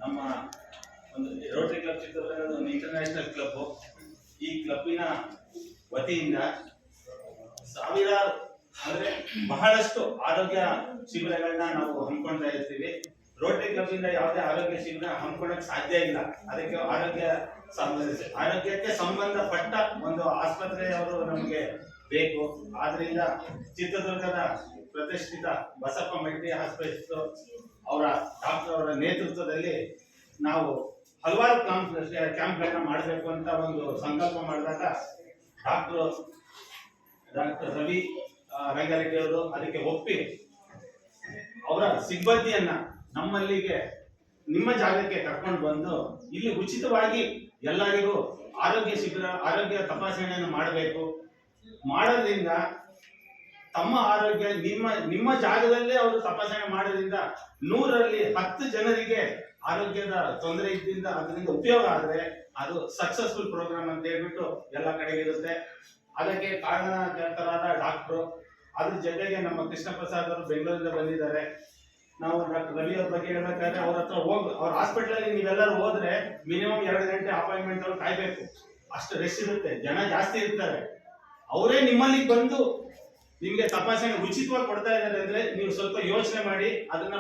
ನಮ್ಮ ಒಂದು Rotary club Chitradurga ಒಂದು ಇಂಟರ್ನ್ಯಾಷನಲ್ ಕ್ಲಬ್. ಈ ಕ್ಲಬ್ಬಿನ ವತಿಯಿಂದ ಸಾವಿರಾರು ಅಂದ್ರೆ ಬಹಳಷ್ಟು ಆರೋಗ್ಯ ಶಿಬಿರಗಳನ್ನ ನಾವು ಹಮ್ಮಿಕೊಳ್ತಾ ಇರ್ತೀವಿ. ರೋಟರಿ ಕ್ಲಬ್ ಇಂದ ಯಾವುದೇ ಆರೋಗ್ಯ ಶಿಬಿರ ಹಮ್ಮಿಕೊಳ್ಳಕ್ಕೆ ಸಾಧ್ಯ ಇಲ್ಲ. ಅದಕ್ಕೆ ಆರೋಗ್ಯಕ್ಕೆ ಸಂಬಂಧಪಟ್ಟ ಒಂದು ಆಸ್ಪತ್ರೆಯವರು ನಮಗೆ ಬೇಕು. ಆದ್ರಿಂದ ಚಿತ್ರದುರ್ಗದ ಪ್ರತಿಷ್ಠಿತ ಬಸಪ್ಪ ಮಲ್ಟಿ ಆಸ್ಪತ್ರೆ ಅವರ ಡಾಕ್ಟರ್ ಅವರ ನೇತೃತ್ವದಲ್ಲಿ ನಾವು ಹಲವಾರು ಕ್ಯಾಂಪ್ಗಳನ್ನ ಮಾಡಬೇಕು ಅಂತ ಒಂದು ಸಂಕಲ್ಪ ಮಾಡಿದಾಗ ಡಾಕ್ಟರ್ ರವಿ ರಂಗಾರೆಡ್ಡಿ ಅವರು ಅದಕ್ಕೆ ಒಪ್ಪಿ ಅವರ ಸಿಬ್ಬಂದಿಯನ್ನ ನಮ್ಮಲ್ಲಿಗೆ ನಿಮ್ಮ ಜಾಗಕ್ಕೆ ಕರ್ಕೊಂಡು ಬಂದು ಇಲ್ಲಿ ಉಚಿತವಾಗಿ ಎಲ್ಲರಿಗೂ ಆರೋಗ್ಯ ಶಿಬಿರ ಆರೋಗ್ಯ ತಪಾಸಣೆಯನ್ನು ಮಾಡಬೇಕು. ಮಾಡೋದ್ರಿಂದ ತಮ್ಮ ಆರೋಗ್ಯ ನಿಮ್ಮ ಜಾಗದಲ್ಲೇ ಅವರು ತಪಾಸಣೆ ಮಾಡೋದ್ರಿಂದ 100ರಲ್ಲಿ 10 ಜನರಿಗೆ ಆರೋಗ್ಯದ ತೊಂದರೆ ಇದ್ದಿಂದ ಅದರಿಂದ ಉಪಯೋಗ ಆದ್ರೆ ಅದು ಸಕ್ಸಸ್ಫುಲ್ ಪ್ರೋಗ್ರಾಮ್ ಅಂತ ಹೇಳ್ಬಿಟ್ಟು ಎಲ್ಲ ಕಡೆಗೆ ಇರುತ್ತೆ. ಅದಕ್ಕೆ ಕಾರಣಕರ್ತರಾದ ಡಾಕ್ಟ್ರು, ಅದ್ರ ಜೊತೆಗೆ ನಮ್ಮ ಕೃಷ್ಣ ಪ್ರಸಾದ್ ಅವರು ಬೆಂಗಳೂರಿಂದ ಬಂದಿದ್ದಾರೆ. ನಾವು ಡಾಕ್ಟರ್ ರವಿ ಅವ್ರ ಬಗ್ಗೆ ಹೇಳ್ಬೇಕಾದ್ರೆ ಅವ್ರ ಹತ್ರ ಅವ್ರ ಹಾಸ್ಪಿಟಲ್ ನೀವೆಲ್ಲರೂ ಹೋದ್ರೆ ಮಿನಿಮಮ್ 2 ಗಂಟೆ ಅಪಾಯಿಂಟ್ಮೆಂಟ್ ಅವ್ರು ಕಾಯ್ಬೇಕು. ಅಷ್ಟು ರೆಸ್ಟ್ ಇರುತ್ತೆ, ಜನ ಜಾಸ್ತಿ ಇರ್ತಾರೆ. ಅವರೇ ನಿಮ್ಮಲ್ಲಿ ಬಂದು ನಿಮ್ಗೆ ತಪಾಸಣೆ ಉಚಿತವಾಗಿ ಕೊಡ್ತಾ ಇದ್ದಾರೆ ಅಂದ್ರೆ ನೀವು ಸ್ವಲ್ಪ ಯೋಚನೆ ಮಾಡಿ ಅದನ್ನ